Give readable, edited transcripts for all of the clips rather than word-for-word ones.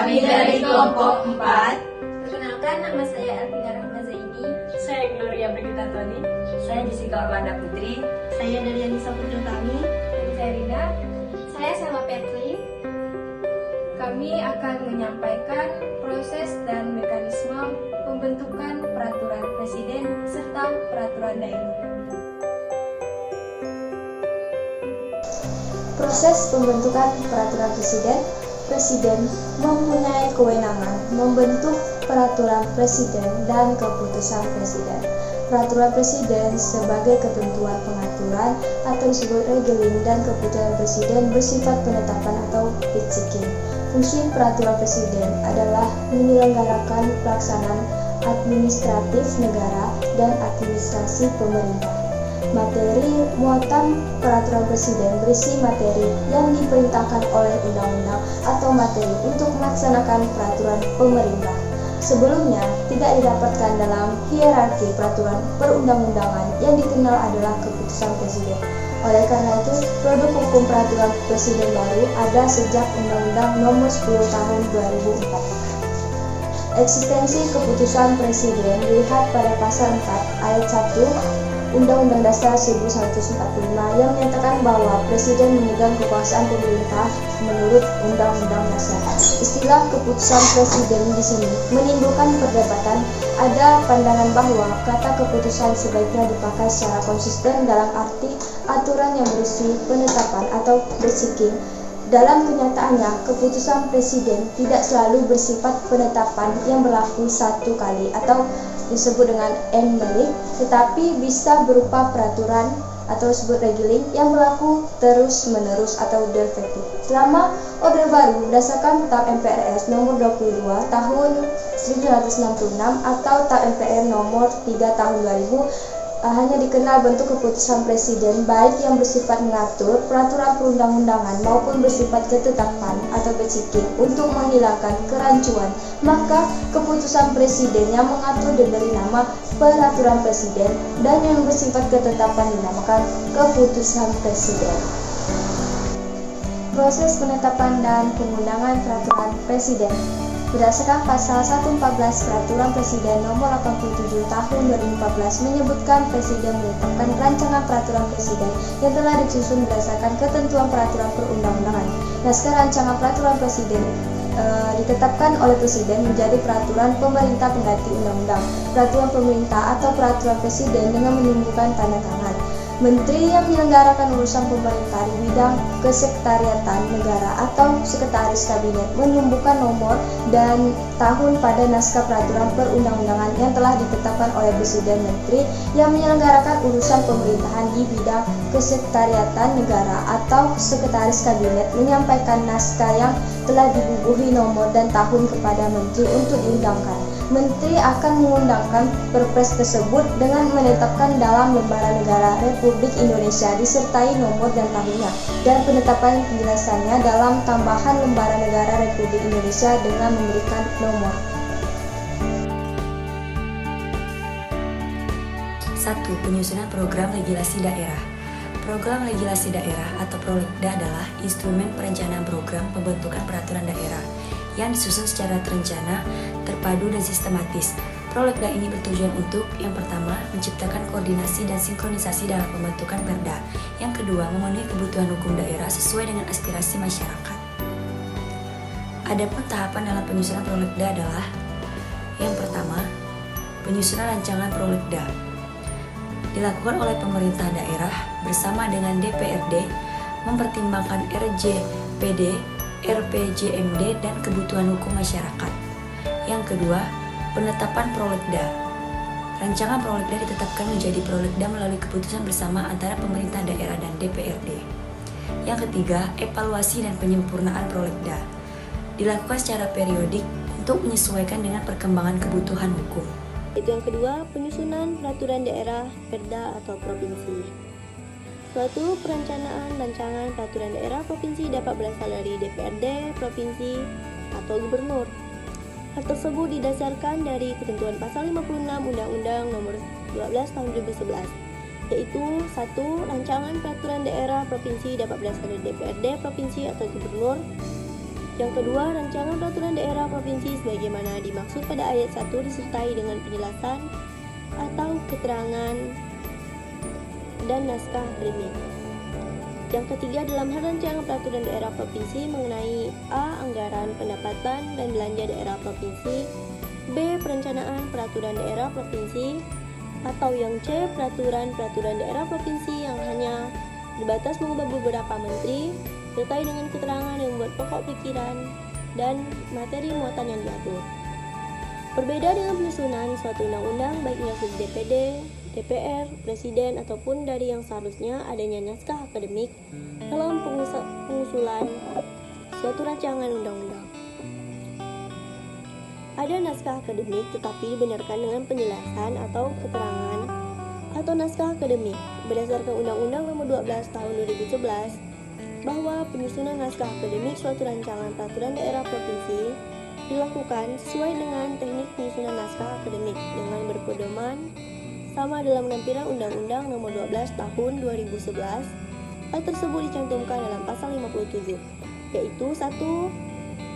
Kami dari kelompok 4. Perkenalkan, nama saya Elvina Rahma Zaini. Saya Gloria Brigita Toni. Saya Jessica Orlanda Putri. Saya Delianisa Putrutami. Dan saya Rina. Saya Selma Petri. Kami akan menyampaikan proses dan mekanisme pembentukan peraturan presiden serta peraturan daerah. Proses pembentukan peraturan presiden mempunyai kewenangan membentuk peraturan presiden dan keputusan presiden. Peraturan presiden sebagai ketentuan pengaturan atau disebut regeling dan keputusan presiden bersifat penetapan atau pitching. Fungsi peraturan presiden adalah menyelenggarakan pelaksanaan administratif negara dan administrasi pemerintah. Materi muatan peraturan presiden berisi materi yang diperintahkan oleh undang-undang atau materi untuk melaksanakan peraturan pemerintah. Sebelumnya tidak didapatkan dalam hierarki peraturan perundang-undangan yang dikenal adalah keputusan presiden. Oleh karena itu, produk hukum peraturan presiden baru ada sejak Undang-Undang Nomor 10 Tahun 2004. Eksistensi keputusan presiden dilihat pada pasal 4 ayat 1 Undang-Undang Dasar 1945 yang menyatakan bahwa presiden memegang kekuasaan pemerintah menurut Undang-Undang Dasar. Istilah keputusan presiden di sini menimbulkan perdebatan. Ada pandangan bahwa kata keputusan sebaiknya dipakai secara konsisten dalam arti aturan yang berisi penetapan atau basiking. Dalam kenyataannya, keputusan presiden tidak selalu bersifat penetapan yang berlaku satu kali atau disebut dengan en balik, tetapi bisa berupa peraturan atau disebut regeling yang berlaku terus-menerus atau de facto. Selama Orde Baru berdasarkan TAP MPRS nomor 22 tahun 1966 atau TAP MPR nomor 3 tahun 2000 hanya dikenal bentuk keputusan presiden baik yang bersifat mengatur peraturan perundang-undangan maupun bersifat ketetapan atau basiking untuk menghilangkan kerancuan. Maka keputusan presiden yang mengatur diberi nama peraturan presiden dan yang bersifat ketetapan dinamakan keputusan presiden. Proses penetapan dan pengundangan peraturan presiden berdasarkan pasal 114 Peraturan Presiden Nomor 87 Tahun 2014 menyebutkan presiden menetapkan rancangan peraturan presiden yang telah disusun berdasarkan ketentuan peraturan perundang-undangan. Naskah rancangan peraturan presiden ditetapkan oleh presiden menjadi peraturan pemerintah pengganti undang-undang, peraturan pemerintah atau peraturan presiden dengan menimbulkan tanda tangan. Menteri yang menyelenggarakan urusan pemerintah di bidang kesekretariatan negara atau sekretaris kabinet menumbuhkan nomor dan tahun pada naskah peraturan perundang-undangan yang telah ditetapkan oleh presiden. Menteri yang menyelenggarakan urusan pemerintahan di bidang kesekretariatan negara atau sekretaris kabinet menyampaikan naskah yang telah dibubuhi nomor dan tahun kepada menteri untuk diundangkan. Menteri akan mengundangkan perpres tersebut dengan menetapkan dalam lembaran negara Republik Indonesia disertai nomor dan tahunnya, dan penetapan penjelasannya dalam tambahan lembaran negara Republik Indonesia dengan memberikan nomor. 1. Penyusunan program legislasi daerah. Program legislasi daerah atau Prolegda adalah instrumen perencanaan program pembentukan peraturan daerah yang disusun secara terencana, terpadu, dan sistematis. Prolegda ini bertujuan untuk, yang pertama, menciptakan koordinasi dan sinkronisasi dalam pembentukan perda. Yang kedua, memenuhi kebutuhan hukum daerah sesuai dengan aspirasi masyarakat. Adapun tahapan dalam penyusunan Prolegda adalah: yang pertama, penyusunan rancangan Prolegda dilakukan oleh pemerintah daerah bersama dengan DPRD, mempertimbangkan RJPD, RPJMD, dan kebutuhan hukum masyarakat. Yang kedua, penetapan Prolegda. Rancangan Prolegda ditetapkan menjadi Prolegda melalui keputusan bersama antara pemerintah daerah dan DPRD. Yang ketiga, evaluasi dan penyempurnaan Prolegda dilakukan secara periodik untuk menyesuaikan dengan perkembangan kebutuhan hukum. Itu yang kedua, penyusunan peraturan daerah, perda atau provinsi. Suatu perencanaan rancangan peraturan daerah provinsi dapat berasal dari DPRD, provinsi, atau gubernur. Hal tersebut didasarkan dari ketentuan pasal 56 Undang-Undang Nomor 12 Tahun 2011, yaitu 1. Rancangan peraturan daerah provinsi dapat berasal dari DPRD, provinsi, atau gubernur. Yang kedua, rancangan peraturan daerah provinsi sebagaimana dimaksud pada ayat 1 disertai dengan penjelasan atau keterangan dan naskah akademik. Yang ketiga, dalam hal rancangan peraturan daerah provinsi mengenai A. Anggaran pendapatan dan belanja daerah provinsi, B. Perencanaan peraturan daerah provinsi, atau yang C. Peraturan daerah provinsi yang hanya berbatas mengubah beberapa menteri, sertai dengan keterangan yang membuat pokok pikiran dan materi muatan yang diatur. Berbeda dengan penyusunan suatu undang-undang baik dari DPD, DPR, Presiden, ataupun dari yang seharusnya adanya naskah akademik dalam pengusulan suatu rancangan undang-undang. Ada naskah akademik tetapi dibenarkan dengan penjelasan atau keterangan atau naskah akademik berdasarkan Undang-Undang Nomor 12 Tahun 2011 bahwa penyusunan naskah akademik suatu rancangan peraturan daerah provinsi dilakukan sesuai dengan teknik penyusunan naskah akademik dengan berpedoman sama dalam lampiran Undang-Undang Nomor 12 Tahun 2011. Hal tersebut dicantumkan dalam pasal 57, yaitu 1.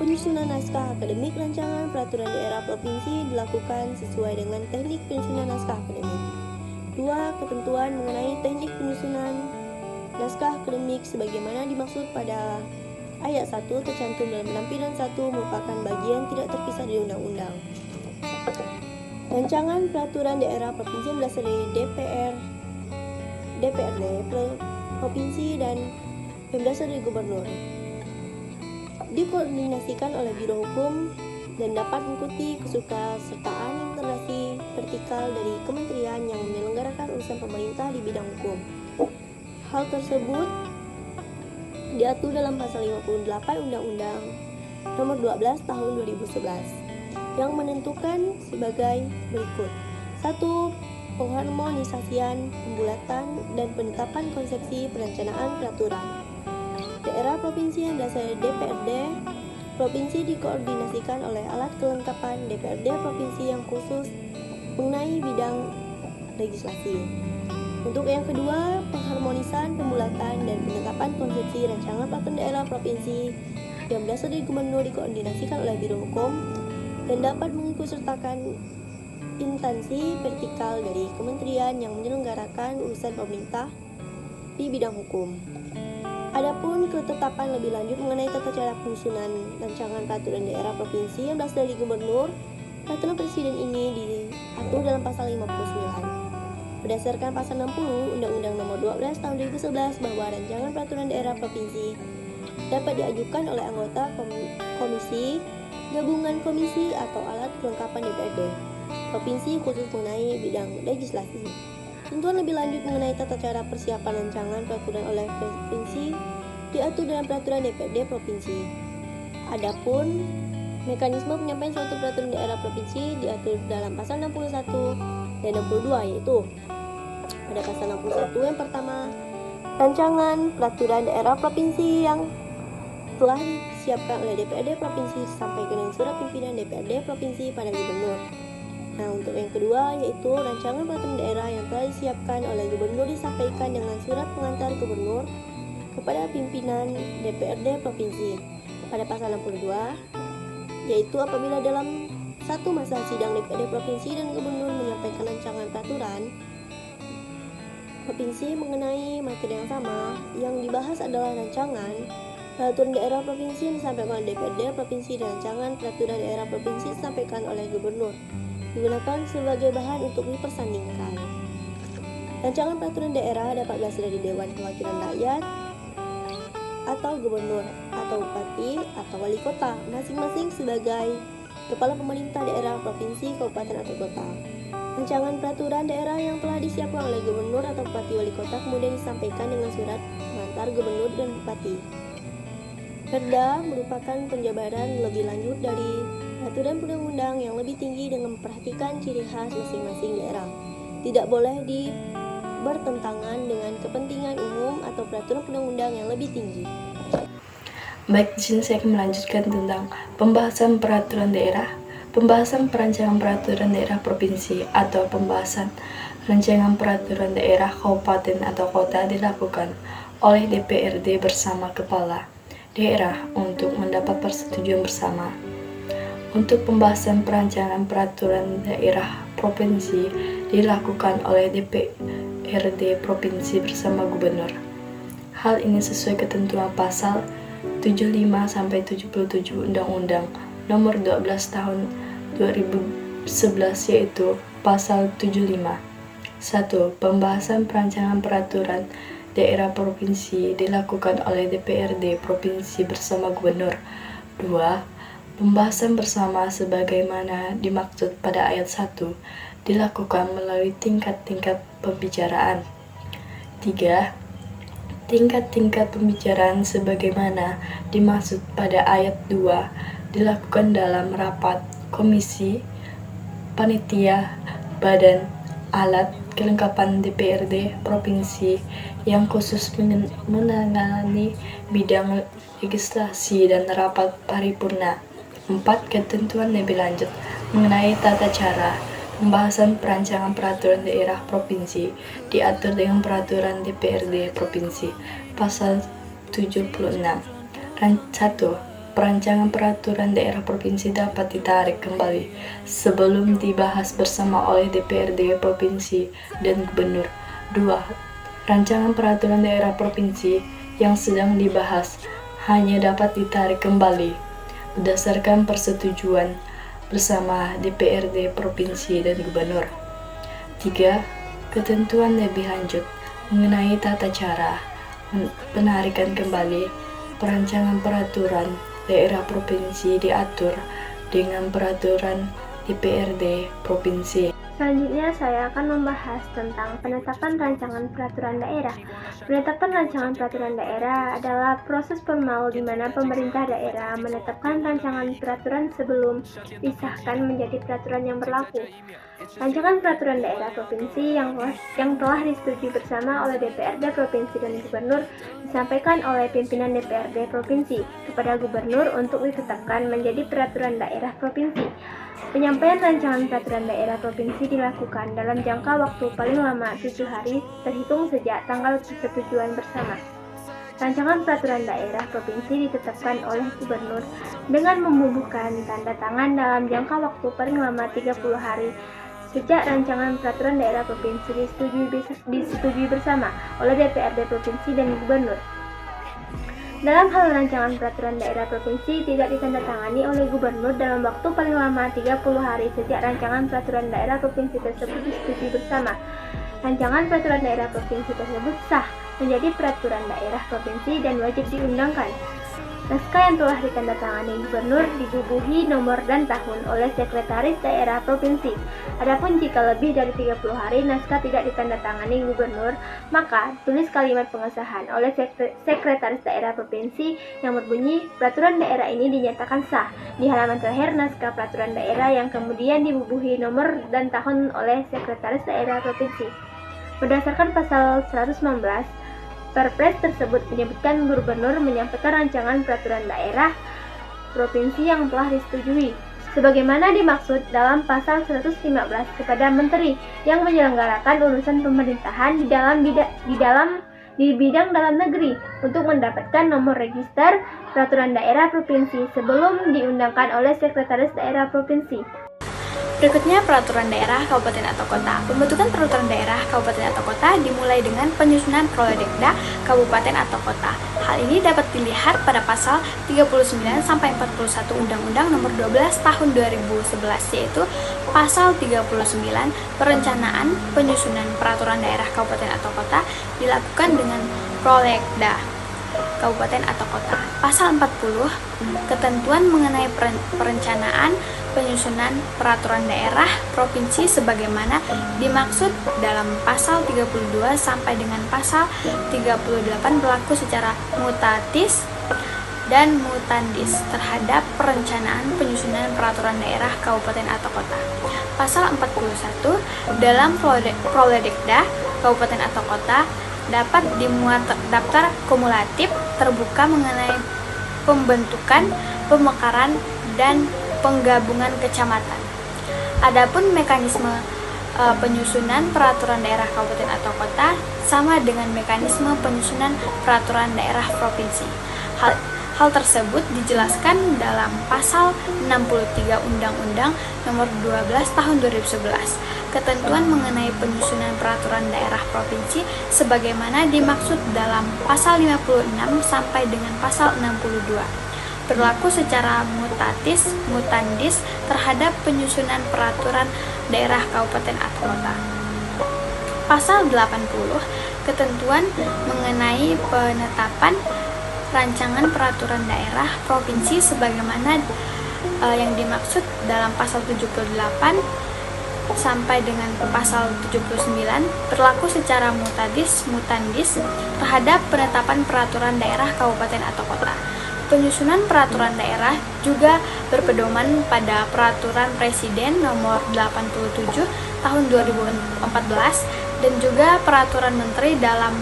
Penyusunan naskah akademik rancangan peraturan daerah provinsi dilakukan sesuai dengan teknik penyusunan naskah akademik. 2. Ketentuan mengenai teknik penyusunan naskah akademik sebagaimana dimaksud pada ayat 1 tercantum dalam lampiran 1 merupakan bagian tidak terpisah dari undang-undang. Rancangan peraturan daerah provinsi yang berasal dari DPRD provinsi dan yang berasal dari gubernur dikoordinasikan oleh Biro Hukum dan dapat mengikuti kesertaan integrasi vertikal dari kementerian yang menyelenggarakan urusan pemerintah di bidang hukum. Hal tersebut diatur dalam pasal 58 Undang-Undang Nomor 12 Tahun 2011 yang menentukan sebagai berikut. 1. Pengharmonisasian, pembulatan, dan penetapan konsepsi perencanaan peraturan daerah provinsi yang berasal dari DPRD provinsi dikoordinasikan oleh alat kelengkapan DPRD provinsi yang khusus mengenai bidang legislasi. Untuk yang kedua, pengharmonisan, pembulatan, dan penetapan konsepsi rancangan peraturan daerah provinsi yang berasal dari gubernur dikoordinasikan oleh Biro Hukum dan dapat mengikutsertakan instansi vertikal dari kementerian yang menyelenggarakan urusan pemerintah di bidang hukum. Adapun ketetapan lebih lanjut mengenai tata cara penyusunan rancangan peraturan daerah provinsi yang berasal dari gubernur, peraturan presiden ini diatur dalam pasal 59. Berdasarkan pasal 60 Undang-Undang Nomor 12 Tahun 2011 bahwa rancangan peraturan daerah provinsi dapat diajukan oleh anggota komisi, gabungan komisi atau alat kelengkapan DPRD provinsi khusus mengenai bidang legislasi. Tentuan lebih lanjut mengenai tata cara persiapan rancangan peraturan oleh provinsi diatur dalam peraturan DPRD provinsi. Adapun mekanisme penyampaian suatu peraturan daerah provinsi diatur dalam pasal 61 dan 62, yaitu pada pasal 61 yang pertama, rancangan peraturan daerah provinsi yang telah disiapkan oleh DPRD provinsi disampaikan dengan surat pimpinan DPRD provinsi pada gubernur. Nah, untuk yang kedua yaitu rancangan peraturan daerah yang telah disiapkan oleh gubernur disampaikan dengan surat pengantar gubernur kepada pimpinan DPRD provinsi pada pasal 62, yaitu apabila dalam satu masa sidang DPRD provinsi dan gubernur menyampaikan rancangan peraturan provinsi mengenai materi yang sama, yang dibahas adalah rancangan peraturan daerah provinsi yang disampaikan oleh DPRD provinsi dan rancangan peraturan daerah provinsi disampaikan oleh gubernur digunakan sebagai bahan untuk dipersandingkan. Rancangan peraturan daerah dapat berasal dari Dewan Perwakilan Rakyat atau gubernur atau bupati atau wali kota, masing-masing sebagai kepala pemerintah daerah, provinsi, kabupaten atau kota. Rancangan peraturan daerah yang telah disiapkan oleh gubernur atau bupati wali kota kemudian disampaikan dengan surat pengantar gubernur dan bupati. Perda merupakan penjabaran lebih lanjut dari peraturan perundang-undang yang lebih tinggi dengan memperhatikan ciri khas masing-masing daerah. Tidak boleh bertentangan dengan kepentingan umum atau peraturan perundang-undang yang lebih tinggi. Baik, di sini saya akan melanjutkan tentang pembahasan peraturan daerah, pembahasan perancangan peraturan daerah provinsi atau pembahasan rancangan peraturan daerah kabupaten atau kota dilakukan oleh DPRD bersama kepala daerah untuk mendapat persetujuan bersama. Untuk pembahasan perancangan peraturan daerah provinsi dilakukan oleh DPRD provinsi bersama gubernur. Hal ini sesuai ketentuan pasal 75-77 Undang-Undang Nomor 12 Tahun 2011, yaitu pasal 75. 1. Pembahasan perancangan peraturan daerah provinsi dilakukan oleh DPRD provinsi bersama gubernur. 2. Pembahasan bersama sebagaimana dimaksud pada ayat 1 dilakukan melalui tingkat-tingkat pembicaraan. 3. Tingkat-tingkat pembicaraan sebagaimana dimaksud pada ayat 2 dilakukan dalam rapat komisi, panitia, badan, alat kelengkapan DPRD provinsi yang khusus menangani bidang legislasi dan rapat paripurna. 4. Ketentuan lebih lanjut mengenai tata cara pembahasan perancangan peraturan daerah provinsi diatur dengan peraturan DPRD provinsi pasal 76. 1. Perancangan peraturan daerah provinsi dapat ditarik kembali sebelum dibahas bersama oleh DPRD provinsi dan gubernur. 2. Rancangan peraturan daerah provinsi yang sedang dibahas hanya dapat ditarik kembali berdasarkan persetujuan bersama DPRD provinsi dan gubernur. 3. Ketentuan lebih lanjut mengenai tata cara penarikan kembali perancangan peraturan daerah provinsi diatur dengan peraturan DPRD provinsi. Selanjutnya saya akan membahas tentang penetapan rancangan peraturan daerah. Penetapan rancangan peraturan daerah adalah proses formal di mana pemerintah daerah menetapkan rancangan peraturan sebelum disahkan menjadi peraturan yang berlaku. Rancangan peraturan daerah provinsi yang telah disetujui bersama oleh DPRD provinsi dan gubernur disampaikan oleh pimpinan DPRD provinsi kepada gubernur untuk ditetapkan menjadi peraturan daerah provinsi. Penyampaian rancangan peraturan daerah provinsi dilakukan dalam jangka waktu paling lama 7 hari terhitung sejak tanggal persetujuan bersama. Rancangan peraturan daerah provinsi ditetapkan oleh gubernur dengan membubuhkan tanda tangan dalam jangka waktu paling lama 30 hari sejak rancangan peraturan daerah provinsi disetujui bersama oleh DPRD provinsi dan gubernur. Dalam hal rancangan peraturan daerah provinsi tidak ditandatangani oleh gubernur dalam waktu paling lama 30 hari sejak rancangan peraturan daerah provinsi tersebut disetujui bersama. Rancangan peraturan daerah provinsi tersebut sah menjadi peraturan daerah provinsi dan wajib diundangkan. Naskah yang telah ditandatangani gubernur dibubuhi nomor dan tahun oleh sekretaris daerah provinsi. Adapun jika lebih dari 30 hari naskah tidak ditandatangani gubernur, maka tulis kalimat pengesahan oleh sekretaris daerah provinsi yang berbunyi peraturan daerah ini dinyatakan sah di halaman terakhir naskah peraturan daerah yang kemudian dibubuhi nomor dan tahun oleh sekretaris daerah provinsi. Berdasarkan pasal 119, Perpres tersebut menyebutkan gubernur menyampaikan rancangan peraturan daerah provinsi yang telah disetujui sebagaimana dimaksud dalam pasal 115 kepada menteri yang menyelenggarakan urusan pemerintahan di bidang dalam negeri untuk mendapatkan nomor register peraturan daerah provinsi sebelum diundangkan oleh sekretaris daerah provinsi. Berikutnya peraturan daerah kabupaten atau kota. Pembentukan peraturan daerah kabupaten atau kota dimulai dengan penyusunan prolegda kabupaten atau kota. Hal ini dapat dilihat pada pasal 39 sampai 41 Undang-Undang Nomor 12 Tahun 2011, yaitu pasal 39 perencanaan penyusunan peraturan daerah kabupaten atau kota dilakukan dengan prolegda kabupaten atau kota. Pasal 40 ketentuan mengenai perencanaan penyusunan peraturan daerah provinsi sebagaimana dimaksud dalam pasal 32 sampai dengan pasal 38 berlaku secara mutatis dan mutandis terhadap perencanaan penyusunan peraturan daerah kabupaten atau kota. Pasal 41 dalam prolegda kabupaten atau kota dapat dimuat daftar kumulatif terbuka mengenai pembentukan, pemekaran, dan penggabungan kecamatan. Adapun mekanisme penyusunan peraturan daerah kabupaten atau kota sama dengan mekanisme penyusunan peraturan daerah provinsi. Hal tersebut dijelaskan dalam pasal 63 Undang-Undang Nomor 12 Tahun 2011, ketentuan mengenai penyusunan peraturan daerah provinsi sebagaimana dimaksud dalam pasal 56 sampai dengan pasal 62. Berlaku secara mutatis mutandis terhadap penyusunan peraturan daerah kabupaten atau kota. Pasal 80, ketentuan mengenai penetapan rancangan peraturan daerah provinsi sebagaimana yang dimaksud dalam pasal 78 sampai dengan pasal 79 berlaku secara mutatis mutandis terhadap penetapan peraturan daerah kabupaten atau kota. Penyusunan peraturan daerah juga berpedoman pada Peraturan Presiden Nomor 87 Tahun 2014 dan juga Peraturan Menteri Dalam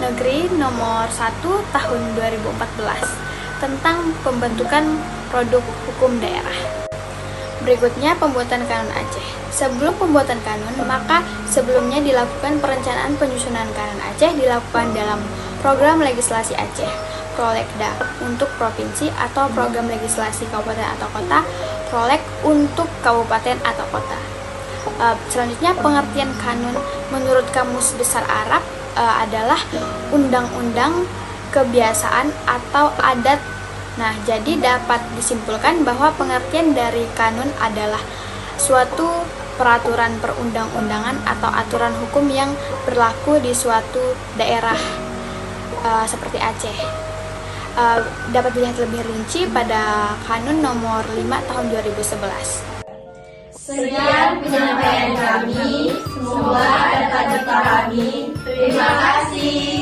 Negeri Nomor 1 Tahun 2014 tentang pembentukan produk hukum daerah. Berikutnya pembuatan kanun Aceh. Sebelum pembuatan kanun, maka sebelumnya dilakukan perencanaan penyusunan kanun Aceh dilakukan dalam program legislasi Aceh, Prolegda untuk provinsi atau program legislasi kabupaten atau kota, Proleg untuk kabupaten atau kota. Selanjutnya pengertian kanun menurut Kamus Besar Arab adalah undang-undang, kebiasaan atau adat. Nah, jadi dapat disimpulkan bahwa pengertian dari kanun adalah suatu peraturan perundang-undangan atau aturan hukum yang berlaku di suatu daerah seperti Aceh. Dapat dilihat lebih rinci pada Kanun Nomor 5 Tahun 2011. Sekian penyampaian kami, semoga dapat dipahami. Terima kasih.